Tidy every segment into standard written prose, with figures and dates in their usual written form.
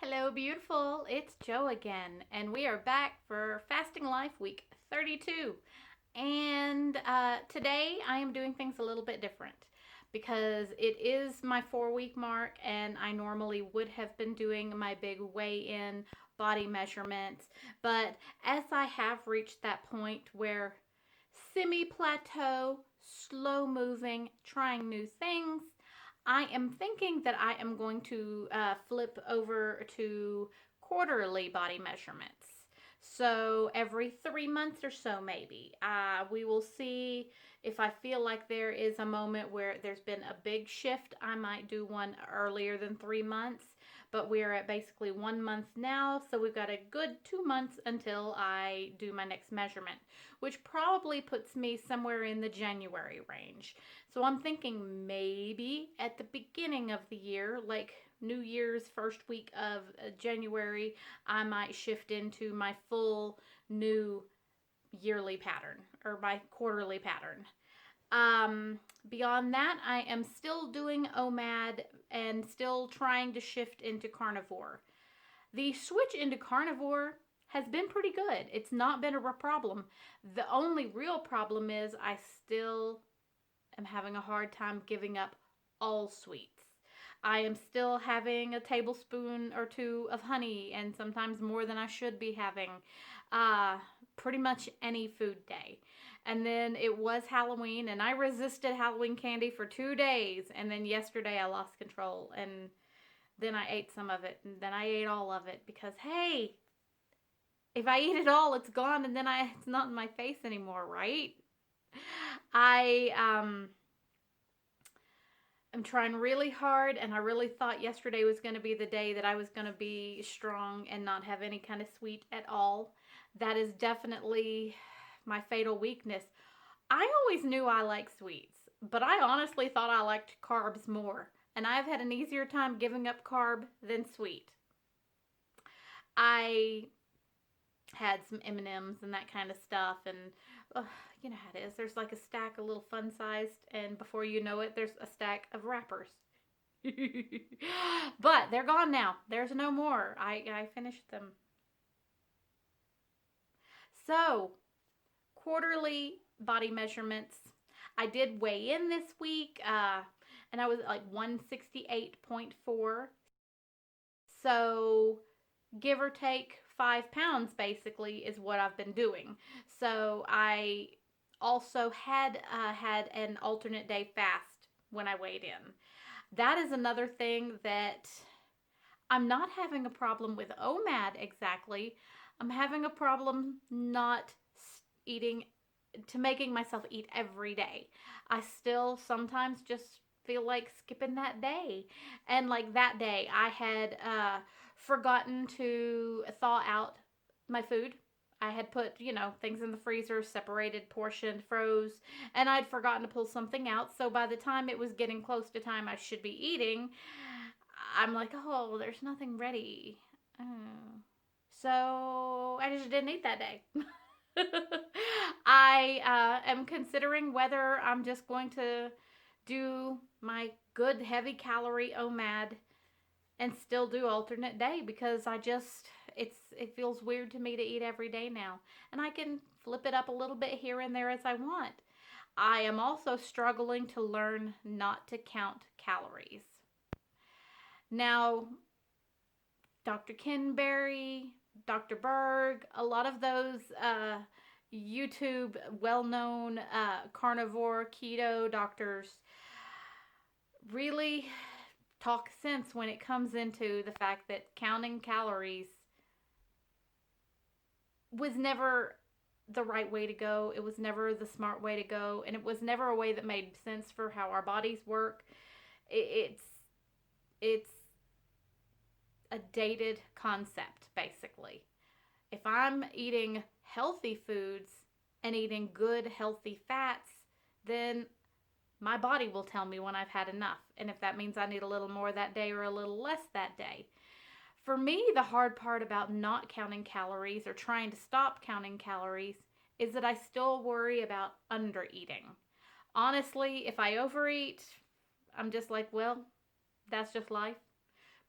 Hello, beautiful. It's Joe again, and we are back for Fasting Life Week 32. And today I am doing things a little bit different because it is my 4 week mark, and I normally would have been doing my big weigh in body measurements. But as I have reached that point where semi plateau, slow moving, trying new things, I am thinking that I am going to flip over to quarterly body measurements. So every 3 months or so, maybe, we will see if I feel like there is a moment where there's been a big shift. I might do one earlier than 3 months, but we're at basically 1 month now, so we've got a good 2 months until I do my next measurement, which probably puts me somewhere in the January range. So I'm thinking maybe at the beginning of the year, like New Year's first week of January, I might shift into my full new yearly pattern or my quarterly pattern. Beyond that, I am still doing OMAD and still trying to shift into carnivore. The switch into carnivore has been pretty good. It's not been a problem. The only real problem is I still am having a hard time giving up all sweets. I am still having a tablespoon or two of honey and sometimes more than I should be having. Uh, Pretty much any food day. And then it was Halloween, and I resisted Halloween candy for 2 days. And then yesterday I lost control, and then I ate some of it, and then I ate all of it because, hey, if I eat it all, it's gone, and then it's not in my face anymore, right? I am trying really hard, and I really thought yesterday was going to be the day that I was going to be strong and not have any kind of sweet at all. That is definitely my fatal weakness. I always knew I liked sweets, but I honestly thought I liked carbs more, and I've had an easier time giving up carb than sweet. I had some M&Ms and that kind of stuff, and uh, you know how it is. There's like a stack a little fun sized, and before you know it, there's a stack of wrappers. But they're gone now. There's no more. I finished them. So, quarterly body measurements. I did weigh in this week, and I was like 168.4. So, give or take 5 pounds basically is what I've been doing. So I also had an alternate day fast when I weighed in. That is another thing that I'm not having a problem with OMAD exactly. I'm having a problem not eating to making myself eat every day. I still sometimes just feel like skipping that day. And like that day, I had forgotten to thaw out my food. I had put, things in the freezer, separated, portioned, froze, and I'd forgotten to pull something out. So by the time it was getting close to time I should be eating, I'm like, oh, there's nothing ready. Oh. So I just didn't eat that day. I am considering whether I'm just going to do my good heavy calorie OMAD and still do alternate day because it feels weird to me to eat every day now, and I can flip it up a little bit here and there as I want. I am also struggling to learn not to count calories. Now, Dr. Kinberry, Dr. Berg, a lot of those YouTube well known carnivore keto doctors really talk sense when it comes into the fact that counting calories was never the right way to go. It was never the smart way to go, and it was never a way that made sense for how our bodies work. It's a dated concept basically. If I'm eating healthy foods and eating good healthy fats, then my body will tell me when I've had enough. And if that means I need a little more that day or a little less that day. For me, the hard part about not counting calories or trying to stop counting calories is that I still worry about under eating. Honestly, if I overeat, I'm just like, well, that's just life.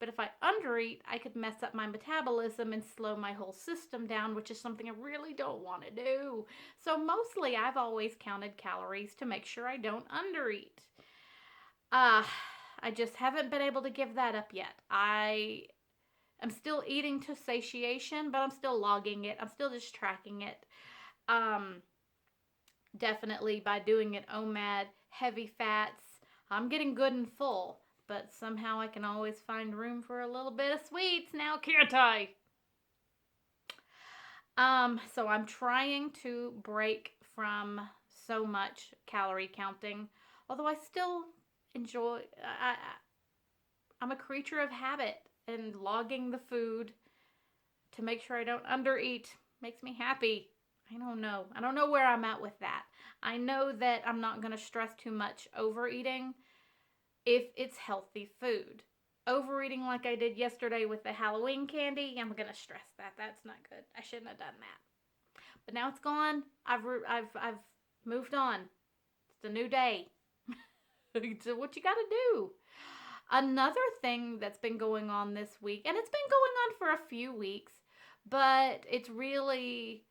But if I undereat, I could mess up my metabolism and slow my whole system down, which is something I really don't want to do. So mostly I've always counted calories to make sure I don't undereat. Uh, I just haven't been able to give that up yet. I'm still eating to satiation, but I'm still logging it. I'm still just tracking it. Um, Definitely by doing it OMAD, heavy fats, I'm getting good and full. But somehow I can always find room for a little bit of sweets now, can't I? So I'm trying to break from so much calorie counting, although I still enjoy. I'm a creature of habit, and logging the food to make sure I don't undereat makes me happy. I don't know. I don't know where I'm at with that. I know that I'm not going to stress too much overeating if it's healthy food. Overeating like I did yesterday with the Halloween candy, I'm going to stress that. That's not good. I shouldn't have done that. But now it's gone. I've moved on. It's a new day. So what you got to do? Another thing that's been going on this week, and it's been going on for a few weeks, but it's really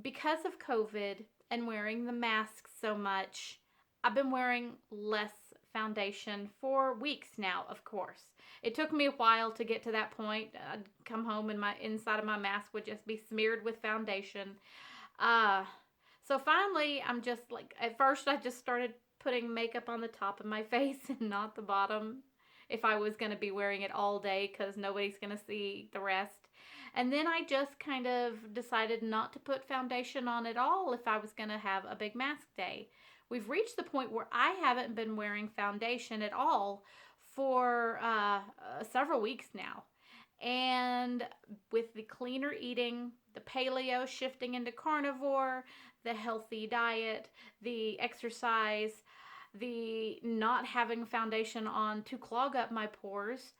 because of COVID and wearing the mask so much, I've been wearing less foundation for weeks now, of course. It took me a while to get to that point. I'd come home and my inside of my mask would just be smeared with foundation. So finally, I'm just like, at first I just started putting makeup on the top of my face and not the bottom if I was going to be wearing it all day because nobody's going to see the rest. And then I just kind of decided not to put foundation on at all if I was going to have a big mask day. We've reached the point where I haven't been wearing foundation at all for several weeks now. And with the cleaner eating, the paleo shifting into carnivore, the healthy diet, the exercise, the not having foundation on to clog up my pores,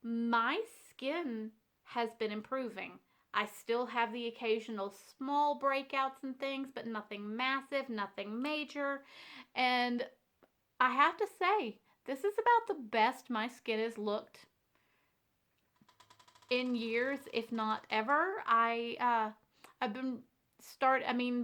my skin has been improving. I still have the occasional small breakouts and things, but nothing massive, nothing major. And I have to say, this is about the best my skin has looked in years, if not ever. I've been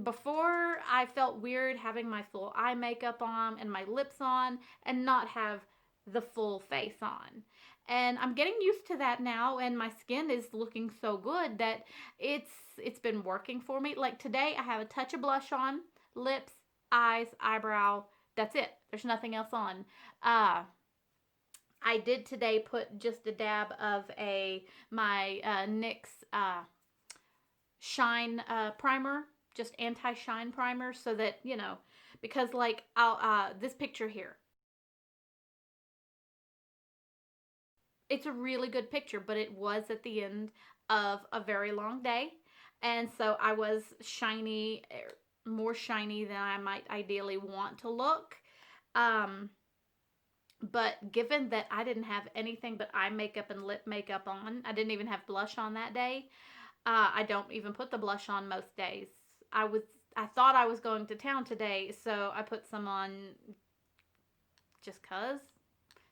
before I felt weird having my full eye makeup on and my lips on and not have the full face on. And I'm getting used to that now, and my skin is looking so good that it's been working for me. Like today I have a touch of blush on, lips, eyes, eyebrow. That's it. There's nothing else on. I did today put just a dab of my NYX shine primer, just anti-shine primer, so that, because like this picture here, it's a really good picture, but it was at the end of a very long day, and so I was shiny, more shiny than I might ideally want to look. But given that I didn't have anything but eye makeup and lip makeup on, I didn't even have blush on that day. I don't even put the blush on most days. I thought I was going to town today, so I put some on just 'cause.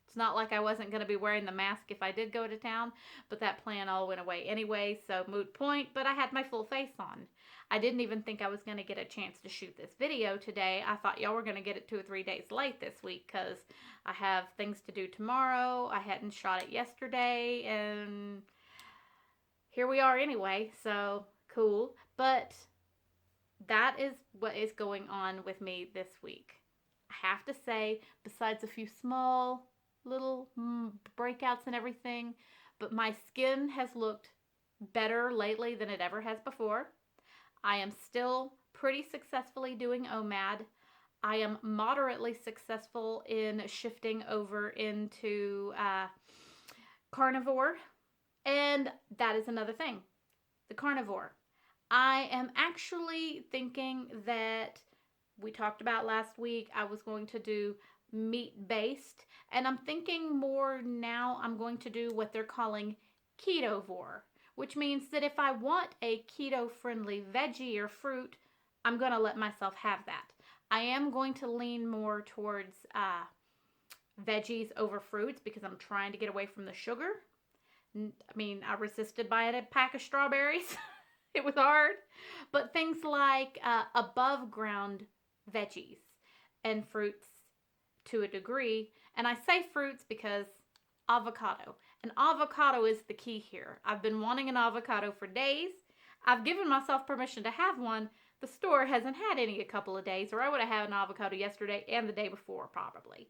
It's not like I wasn't going to be wearing the mask if I did go to town, but that plan all went away anyway, so moot point. But I had my full face on. I didn't even think I was going to get a chance to shoot this video today. I thought y'all were going to get it 2 or 3 days late this week because I have things to do tomorrow. I hadn't shot it yesterday, and here we are anyway, so cool. But that is what is going on with me this week. I have to say, besides a few small little breakouts and everything, but my skin has looked better lately than it ever has before. I am still pretty successfully doing OMAD. I am moderately successful in shifting over into carnivore, and that is another thing, the carnivore. I am actually thinking that we talked about last week, I was going to do meat-based, and I'm thinking more now I'm going to do what they're calling Ketovore, which means that if I want a keto-friendly veggie or fruit, I'm going to let myself have that. I am going to lean more towards veggies over fruits because I'm trying to get away from the sugar. I mean, I resisted buying a pack of strawberries. It was hard. But things like above ground veggies and fruits to a degree. And I say fruits because avocado. An avocado is the key here. I've been wanting an avocado for days. I've given myself permission to have one. The store hasn't had any a couple of days, or I would have had an avocado yesterday and the day before, probably.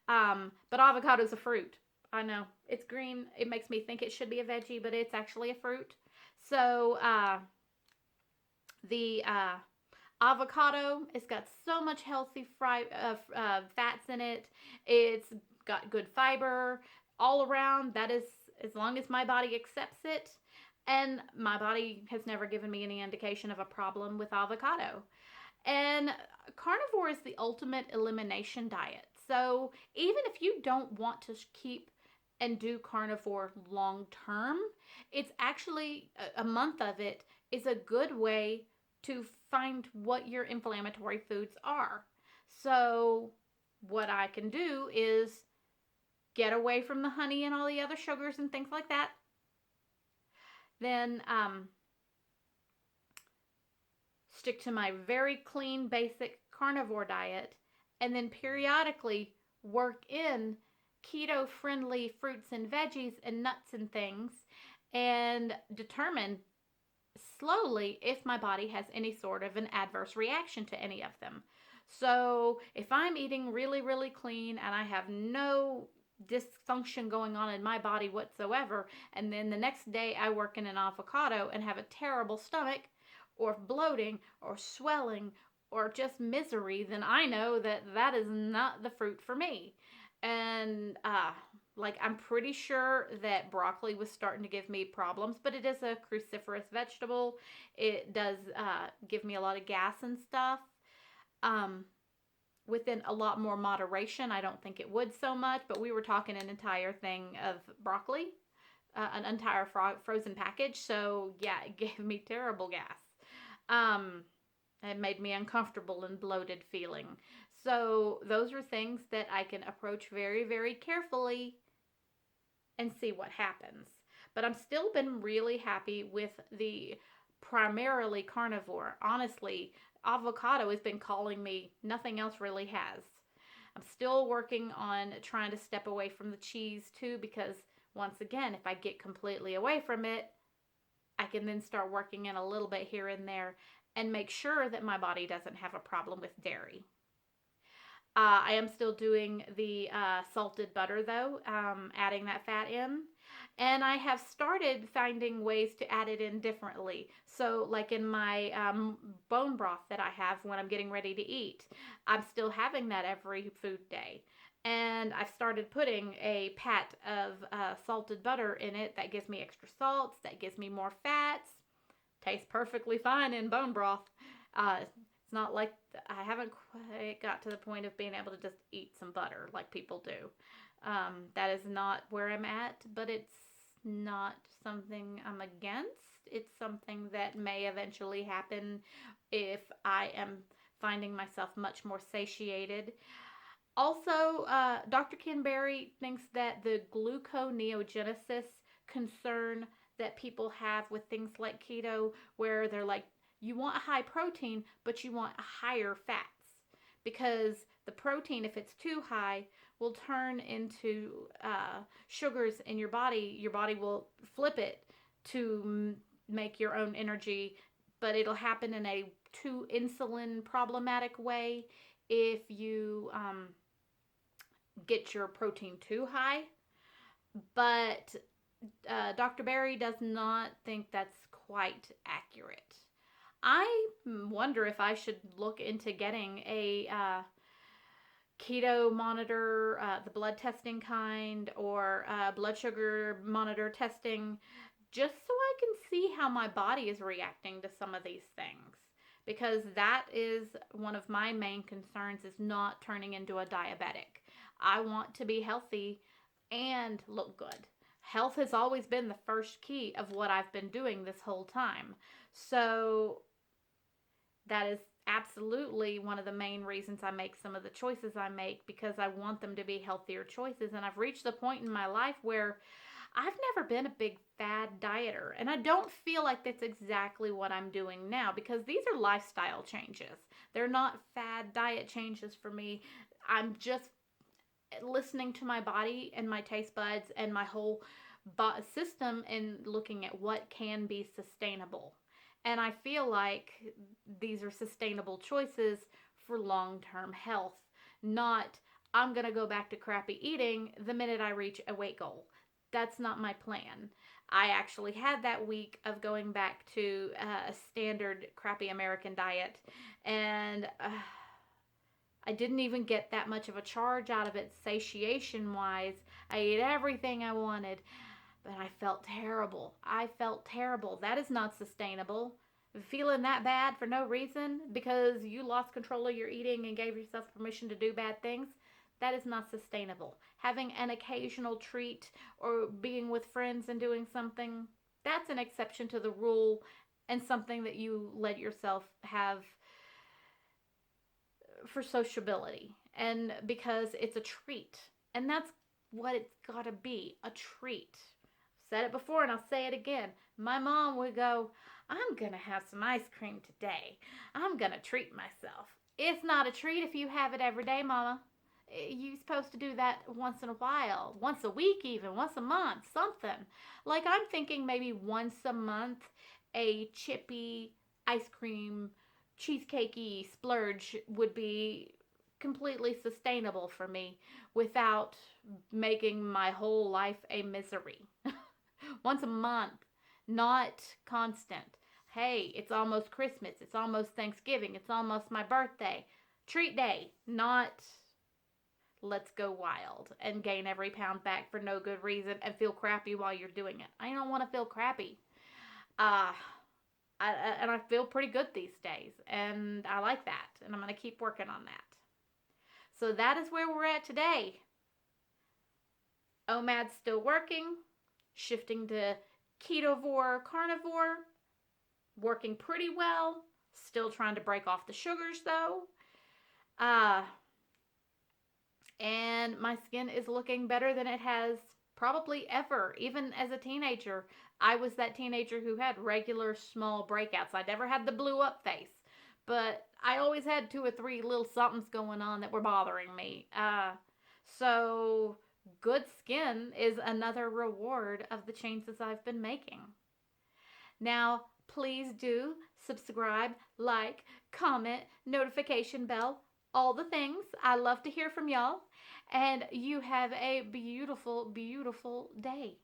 But avocado is a fruit. I know it's green. It makes me think it should be a veggie, but it's actually a fruit. So the avocado, it's got so much healthy fats in it. It's got good fiber all around. That is, as long as my body accepts it. And my body has never given me any indication of a problem with avocado. And carnivore is the ultimate elimination diet. So even if you don't want to keep and do carnivore long term, it's actually a month of it is a good way to find what your inflammatory foods are. So what I can do is get away from the honey and all the other sugars and things like that. Then stick to my very clean, basic carnivore diet, and then periodically work in keto friendly fruits and veggies and nuts and things, and determine slowly if my body has any sort of an adverse reaction to any of them. So if I'm eating really, really clean and I have no dysfunction going on in my body whatsoever, and then the next day I work in an avocado and have a terrible stomach, or bloating, or swelling, or just misery, then I know that that is not the fruit for me. And like, I'm pretty sure that broccoli was starting to give me problems, but it is a cruciferous vegetable. It does give me a lot of gas and stuff. Um, Within a lot more moderation, I don't think it would so much, but we were talking an entire thing of broccoli, an entire frozen package. So yeah, it gave me terrible gas. Um, it made me uncomfortable and bloated feeling. So those are things that I can approach very, very carefully and see what happens. But I'm still been really happy with the primarily carnivore. Honestly, avocado has been calling me. Nothing else really has. I'm still working on trying to step away from the cheese too, because once again, if I get completely away from it, I can then start working in a little bit here and there and make sure that my body doesn't have a problem with dairy. I am still doing the salted butter though, adding that fat in. And I have started finding ways to add it in differently. So, like in my bone broth that I have when I'm getting ready to eat, I'm still having that every food day. And I've started putting a pat of salted butter in it that gives me extra salts, that gives me more fats. Tastes perfectly fine in bone broth. It's not like I haven't quite got to the point of being able to just eat some butter like people do. That is not where I'm at, but it's not something I'm against. It's something that may eventually happen if I am finding myself much more satiated. Also, Dr. Ken Berry thinks that the gluconeogenesis concern that people have with things like keto, where they're like, you want a high protein, but you want higher fats. Because the protein, if it's too high, will turn into sugars in your body. Your body will flip it to make your own energy, but it'll happen in a too insulin problematic way if you get your protein too high. But Dr. Berry does not think that's quite accurate. I wonder if I should look into getting a keto monitor, the blood testing kind, or blood sugar monitor testing, just so I can see how my body is reacting to some of these things. Because that is one of my main concerns, is not turning into a diabetic. I want to be healthy and look good. Health has always been the first key of what I've been doing this whole time. So that is absolutely one of the main reasons I make some of the choices I make, because I want them to be healthier choices. And I've reached the point in my life where I've never been a big fad dieter, and I don't feel like that's exactly what I'm doing now because these are lifestyle changes. They're not fad diet changes for me. I'm just listening to my body and my taste buds and my whole system and looking at what can be sustainable. And I feel like these are sustainable choices for long term health, not I'm going to go back to crappy eating the minute I reach a weight goal. That's not my plan. I actually had that week of going back to a standard crappy American diet, and I didn't even get that much of a charge out of it satiation wise. I ate everything I wanted, but I felt terrible. I felt terrible. That is not sustainable. Feeling that bad for no reason because you lost control of your eating and gave yourself permission to do bad things, that is not sustainable. Having an occasional treat or being with friends and doing something, that's an exception to the rule and something that you let yourself have for sociability and because it's a treat. And that's what it's got to be, a treat. I've said it before and I'll say it again. My mom would go, I'm going to have some ice cream today. I'm going to treat myself. It's not a treat if you have it every day, Mama. You're supposed to do that once in a while, once a week, even once a month, something. Like I'm thinking maybe once a month, a chippy ice cream cheesecakey splurge would be completely sustainable for me without making my whole life a misery. Once a month, not constant. Hey, it's almost Christmas, it's almost Thanksgiving, it's almost my birthday. Treat day, not let's go wild and gain every pound back for no good reason and feel crappy while you're doing it. I don't want to feel crappy. Uh, and I feel pretty good these days, and I like that, and I'm going to keep working on that. So that is where we're at today. OMAD's still working, shifting to Ketovore, Carnivore, working pretty well. Still trying to break off the sugars though. And my skin is looking better than it has probably ever. Even as a teenager, I was that teenager who had regular small breakouts. I never had the blew up face, but I always had 2 or 3 little somethings going on that were bothering me. So good skin is another reward of the changes I've been making. Now, please do subscribe, like, comment, notification bell, all the things. I love to hear from y'all. And you have a beautiful, beautiful day.